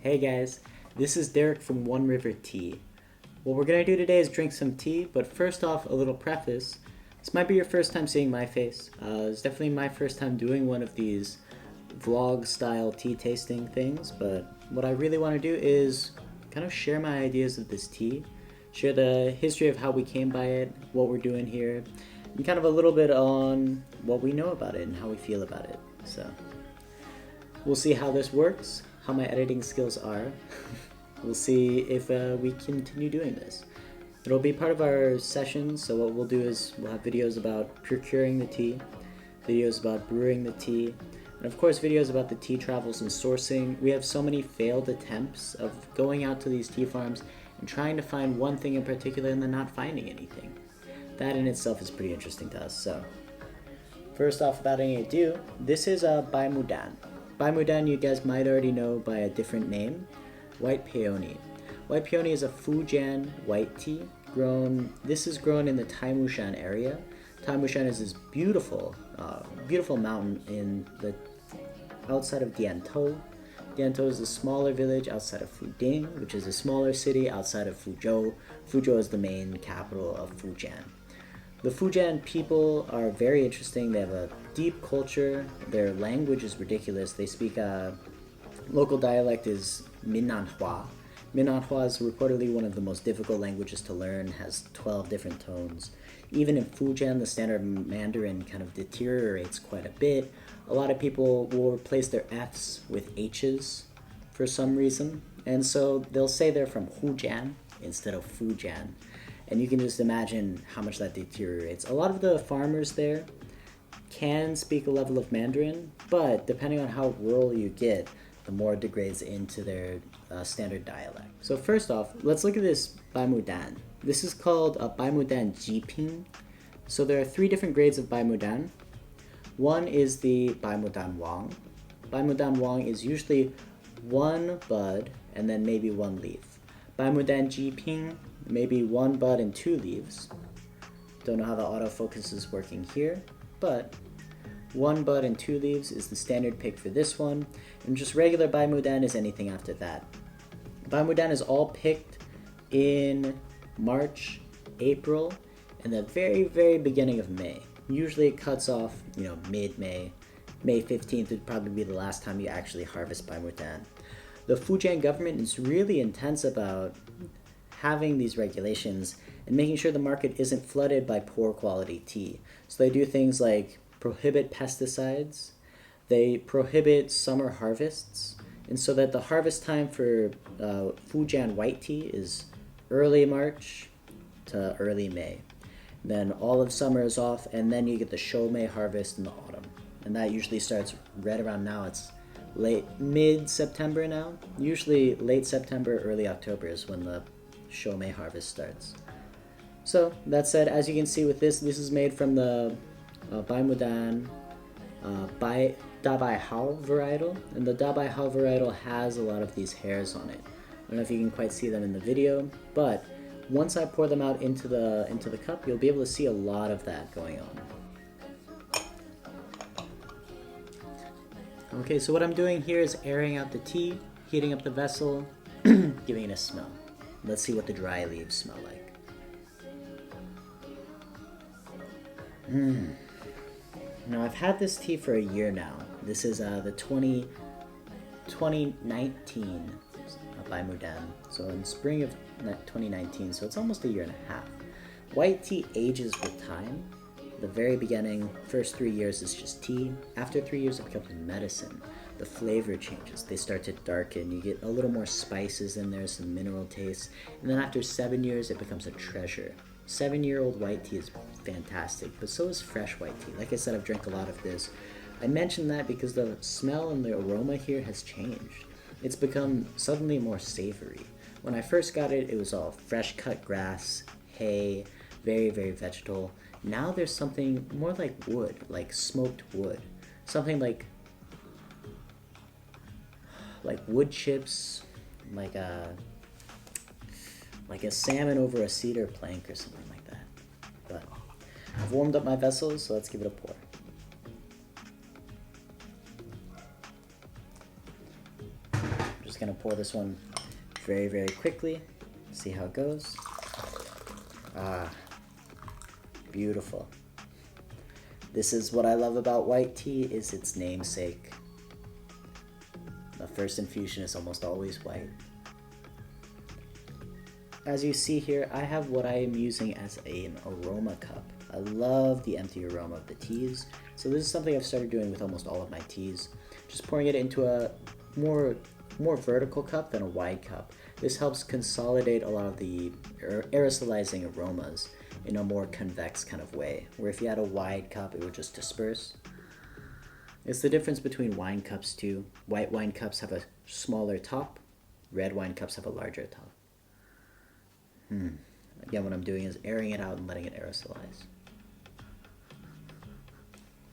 Hey guys, this is Derek from One River Tea. What we're gonna do today is drink some tea, but first off, a little preface. This might be your first time seeing my face. It's definitely my first time doing one of these vlog style tea tasting things, but what I really want to do is kind of share my ideas of this tea, share the history of how we came by it, what we're doing here, and kind of a little bit on what we know about it and how we feel about it. So, we'll see how this works, how my editing skills are. We'll see if we continue doing this. It'll be part of our sessions, so what we'll do is we'll have videos about procuring the tea, videos about brewing the tea, and of course videos about the tea travels and sourcing. We have so many failed attempts of going out to these tea farms and trying to find one thing in particular and then not finding anything. That in itself is pretty interesting to us. So first off, without any ado, this is a Baimudan. Baimudan you guys might already know by a different name, White Peony. White Peony is a Fujian white tea this is grown in the Baimudan area. Baimudan is this beautiful, beautiful mountain in the outside of Diantou. Diantou is a smaller village outside of Fuding, which is a smaller city outside of Fuzhou. Fuzhou is the main capital of Fujian. The Fujian people are very interesting. They have a deep culture. Their language is ridiculous. They speak local dialect is Minanhua. Minanhua is reportedly one of the most difficult languages to learn, has 12 different tones. Even in Fujian, the standard Mandarin kind of deteriorates quite a bit. A lot of people will replace their F's with H's for some reason. And so they'll say they're from Fujian instead of Fujian. And you can just imagine how much that deteriorates. A lot of the farmers there can speak a level of Mandarin, but depending on how rural you get, the more it degrades into their standard dialect. So first off, let's look at this Baimudan. This is called a Baimudan Jiping. So there are 3 different grades of Baimudan. One is the Baimudan Wang. Baimudan Wang is usually 1 bud and then maybe 1 leaf. Baimudan Jiping, maybe 1 bud and 2 leaves. Don't know how the autofocus is working here, but 1 bud and 2 leaves is the standard pick for this one, and just regular Baimudan is anything after that. Baimudan is all picked in March, April, and the very, very beginning of May. Usually it cuts off, mid-May. May 15th would probably be the last time you actually harvest Baimudan. The Fujian government is really intense about having these regulations and making sure the market isn't flooded by poor quality tea. So they do things like prohibit pesticides, they prohibit summer harvests, and so that the harvest time for Fujian white tea is early March to early May. Then all of summer is off, and then you get the Shomei harvest in the autumn. And that usually starts right around now. It's mid-September now. Usually late September, early October is when the Shomei harvest starts. So that said, as you can see with this is made from the Baimudan Dabaihao varietal, and the Dabaihao varietal has a lot of these hairs on it. I don't know if you can quite see them in the video, but once I pour them out into the cup, you'll be able to see a lot of that going on. Okay, so what I'm doing here is airing out the tea, heating up the vessel, giving it a smell. Let's see what the dry leaves smell like. Now I've had this tea for a year now. This is the 2019 Baimudan. So in spring of 2019, so it's almost a year and a half. White tea ages with time. The very beginning, first 3 years is just tea. After 3 years it becomes medicine. The flavor changes, they start to darken, you get a little more spices in there, some mineral taste, and then after 7 years it becomes a treasure. 7-year-old white tea is fantastic, but so is fresh white tea. Like I said, I've drank a lot of this. I mentioned that because the smell and the aroma here has changed. It's become suddenly more savory. When I first got it, it was all fresh cut grass, hay, very, very vegetal. Now there's something more like wood, like smoked wood. Something like wood chips, like a salmon over a cedar plank or something like that. But I've warmed up my vessels, so let's give it a pour. just gonna pour this one very, very quickly. See how it goes. Ah, beautiful. This is what I love about white tea, is its namesake. The first infusion is almost always white. As you see here, I have what I am using as an aroma cup. I love the empty aroma of the teas, so this is something I've started doing with almost all of my teas. Just pouring it into a more vertical cup than a wide cup. This helps consolidate a lot of the aerosolizing aromas in a more convex kind of way, where if you had a wide cup, it would just disperse. It's the difference between wine cups too. White wine cups have a smaller top, red wine cups have a larger top. Again, what I'm doing is airing it out and letting it aerosolize.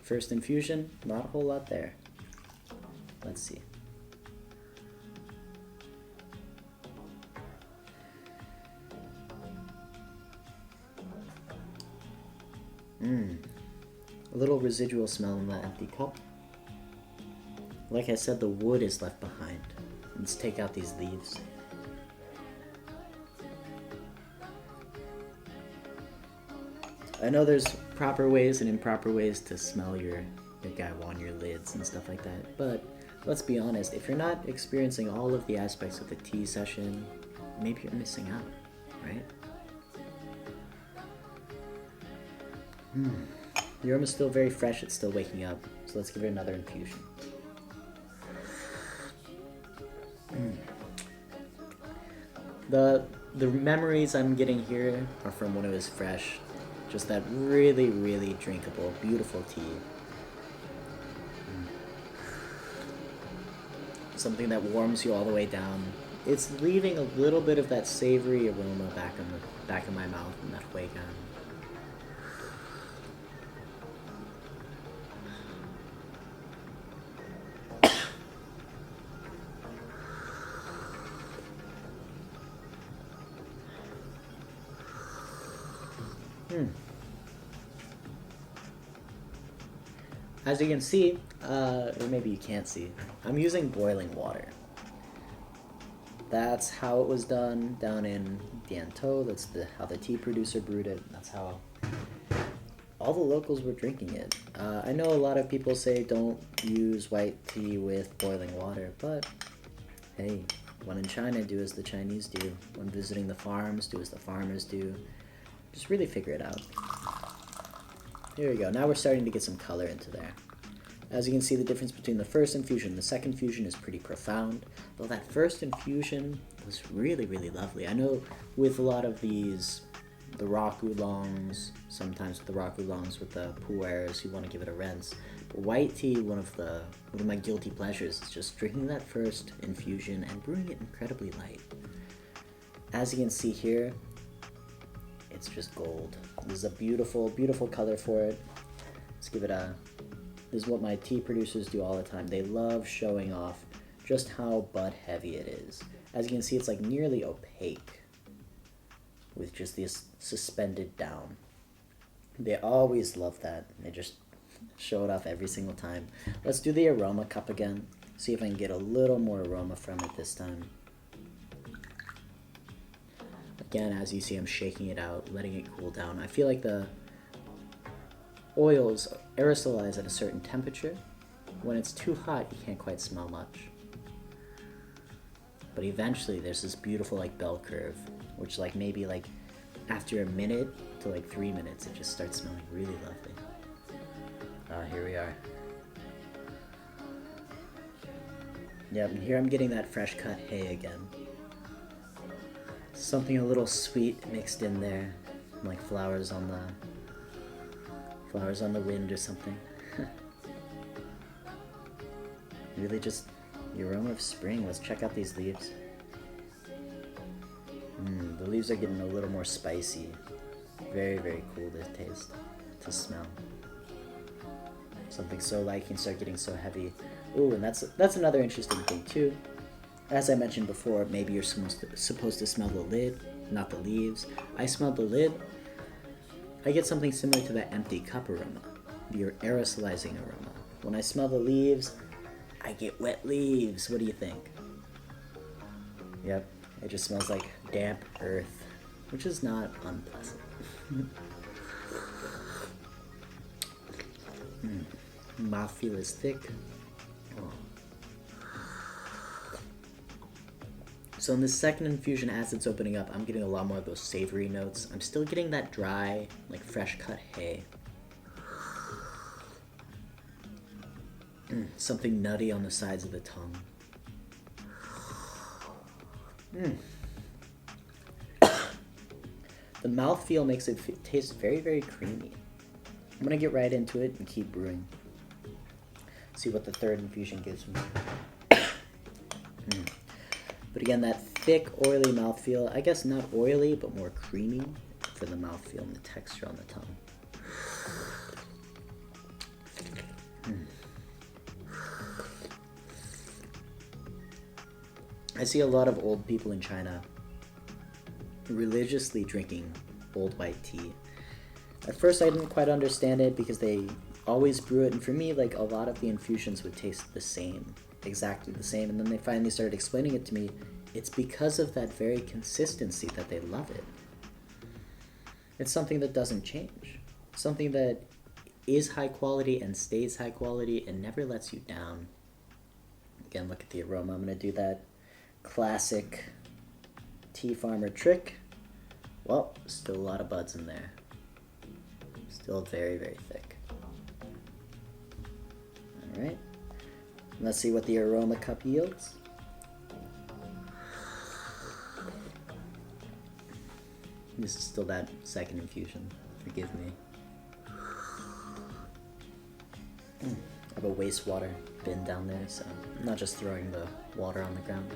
First infusion, not a whole lot there. Let's see. A little residual smell in that empty cup. Like I said, the wood is left behind. Let's take out these leaves. I know there's proper ways and improper ways to smell your guavo on your lids and stuff like that, but let's be honest, if you're not experiencing all of the aspects of the tea session, maybe you're missing out, right? The aroma's still very fresh, it's still waking up, so let's give it another infusion. The memories I'm getting here are from when it was fresh. Just that really, really drinkable, beautiful tea. Something that warms you all the way down. It's leaving a little bit of that savory aroma back in my mouth in that way down. As you can see, or maybe you can't see, I'm using boiling water. That's how it was done down in Diantou. That's how the tea producer brewed it. That's how all the locals were drinking it. I know a lot of people say don't use white tea with boiling water, but hey, when in China, do as the Chinese do. When visiting the farms, do as the farmers do. Just really figure it out. Here we go. Now we're starting to get some color into there. As you can see, the difference between the first infusion and the second infusion is pretty profound. Though that first infusion was really, really lovely. I know with a lot of these, the rock oolongs, sometimes with the rock oolongs with the pu'ers, you want to give it a rinse. But white tea, one of my guilty pleasures is just drinking that first infusion and brewing it incredibly light. As you can see here, it's just gold. This is a beautiful, beautiful color for it. Let's give it a... This is what my tea producers do all the time. They love showing off just how bud heavy it is. As you can see, it's like nearly opaque with just this suspended down. They always love that. They just show it off every single time. Let's do the aroma cup again. See if I can get a little more aroma from it this time. Again, as you see, I'm shaking it out, letting it cool down. I feel like the oils aerosolize at a certain temperature. When it's too hot, you can't quite smell much. But eventually, there's this beautiful like bell curve, which like maybe like after a minute to like 3 minutes, it just starts smelling really lovely. Here we are. Yep, and here I'm getting that fresh cut hay again. Something a little sweet mixed in there, like flowers on the wind or something. Really just the aroma of spring. Let's check out these leaves. The leaves are getting a little more spicy. Very, very cool to taste, to smell. Something so light can start getting so heavy. Ooh, and that's another interesting thing too. As I mentioned before, maybe you're supposed to smell the lid, not the leaves. I smelled the lid. I get something similar to that empty cup aroma, your aerosolizing aroma. When I smell the leaves, I get wet leaves. What do you think? Yep, it just smells like damp earth, which is not unpleasant. Mouthfeel is thick. Oh. So in this second infusion, as it's opening up, I'm getting a lot more of those savory notes. I'm still getting that dry, like fresh cut hay. Something nutty on the sides of the tongue. The mouthfeel makes it taste very, very creamy. I'm gonna get right into it and keep brewing. See what the third infusion gives me. But again, that thick, oily mouthfeel, I guess not oily, but more creamy for the mouthfeel and the texture on the tongue. I see a lot of old people in China religiously drinking old white tea. At first I didn't quite understand it because they always brew it, and for me, like, a lot of the infusions would taste the same, exactly the same, and then they finally started explaining it to me. It's because of that very consistency that they love it. It's something that doesn't change. Something that is high quality and stays high quality and never lets you down. Again, look at the aroma. I'm going to do that classic tea farmer trick. Well, still a lot of buds in there. Still very, very thick. Alright. Let's see what the aroma cup yields. This is still that second infusion. Forgive me. I have a wastewater bin down there, so I'm not just throwing the water on the ground.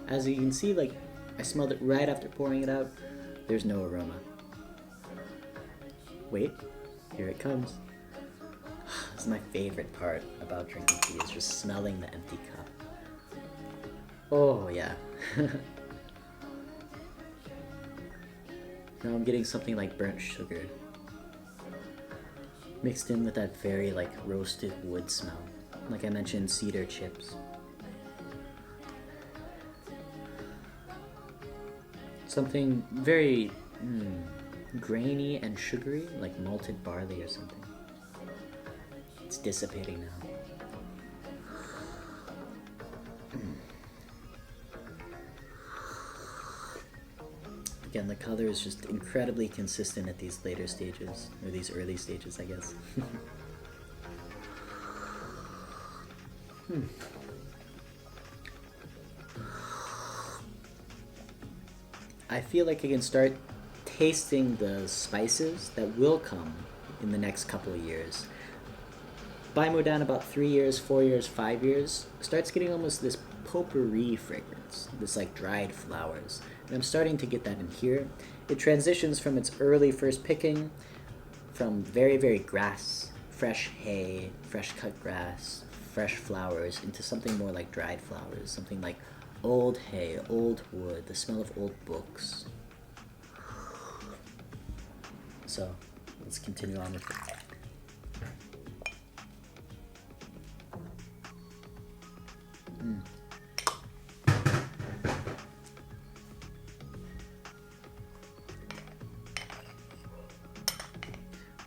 As you can see, like, I smelled it right after pouring it out. There's no aroma. Wait, here it comes. This is my favorite part about drinking tea, is just smelling the empty cup. Oh yeah. Now I'm getting something like burnt sugar, mixed in with that very, like, roasted wood smell. Like I mentioned, cedar chips. Something very grainy and sugary, like malted barley or something. It's dissipating now. Again, the color is just incredibly consistent at these later stages, or these early stages, I guess. I feel like I can start tasting the spices that will come in the next couple of years. Baimudan, about 3 years, 4 years, 5 years, starts getting almost this potpourri fragrance, this like dried flowers. And I'm starting to get that in here. It transitions from its early first picking, from very, very grass, fresh hay, fresh cut grass, fresh flowers, into something more like dried flowers, something like old hay, old wood, the smell of old books. So, let's continue on with it.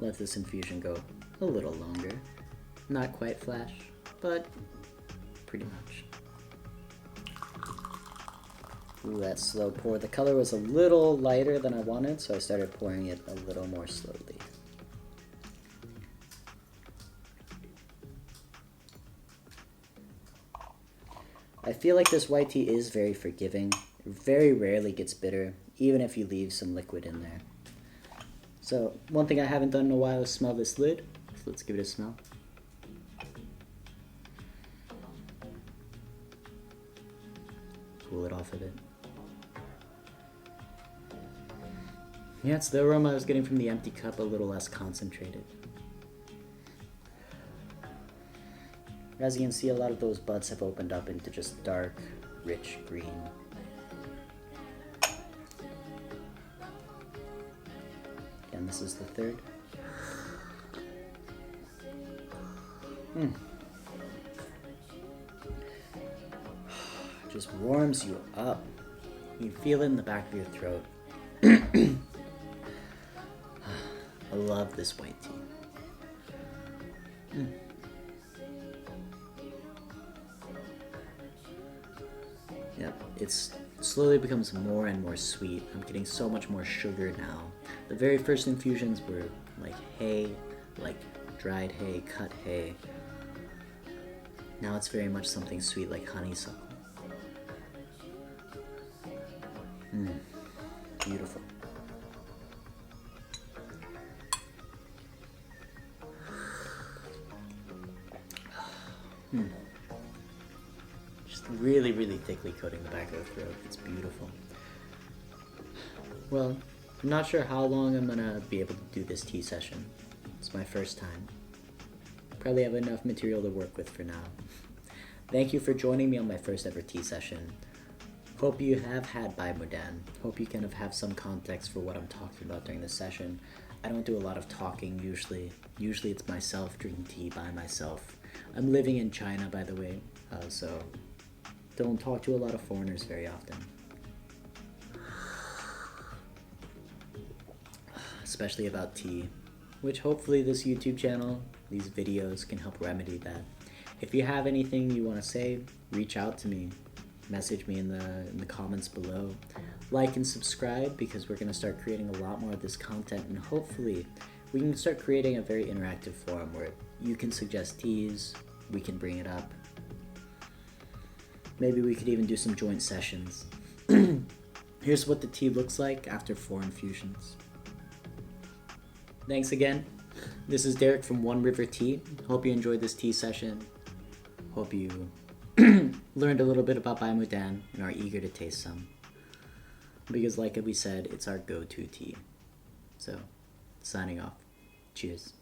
Let this infusion go a little longer. Not quite flash, but pretty much. Ooh, that slow pour. The color was a little lighter than I wanted, so I started pouring it a little more slowly. I feel like this white tea is very forgiving. It very rarely gets bitter, even if you leave some liquid in there. So, one thing I haven't done in a while is smell this lid. So let's give it a smell. Cool it off a bit. Yeah, it's the aroma I was getting from the empty cup, a little less concentrated. As you can see, a lot of those buds have opened up into just dark, rich green. And this is the third. just warms you up. You feel it in the back of your throat. I love this white tea. Yep, it slowly becomes more and more sweet. I'm getting so much more sugar now. The very first infusions were like hay, like dried hay, cut hay. Now it's very much something sweet like honeysuckle. Beautiful. Just really, really thickly coating the back of the throat. It's beautiful. Well, I'm not sure how long I'm gonna be able to do this tea session. It's my first time. Probably have enough material to work with for now. Thank you for joining me on my first ever tea session. Hope you have had Baimudan. Hope you kind of have some context for what I'm talking about during this session. I don't do a lot of talking usually. Usually it's myself drinking tea by myself. I'm living in China, by the way, so don't talk to a lot of foreigners very often. Especially about tea, which hopefully this YouTube channel, these videos can help remedy that. If you have anything you want to say, reach out to me. Message me in the comments below. Like and subscribe because we're going to start creating a lot more of this content, and hopefully we can start creating a very interactive forum where you can suggest teas, we can bring it up. Maybe we could even do some joint sessions. Here's what the tea looks like after 4 infusions. Thanks again. This is Derek from One River Tea. Hope you enjoyed this tea session. Hope you learned a little bit about Baimudan and are eager to taste some. Because like we said, it's our go-to tea. So, signing off. Cheers.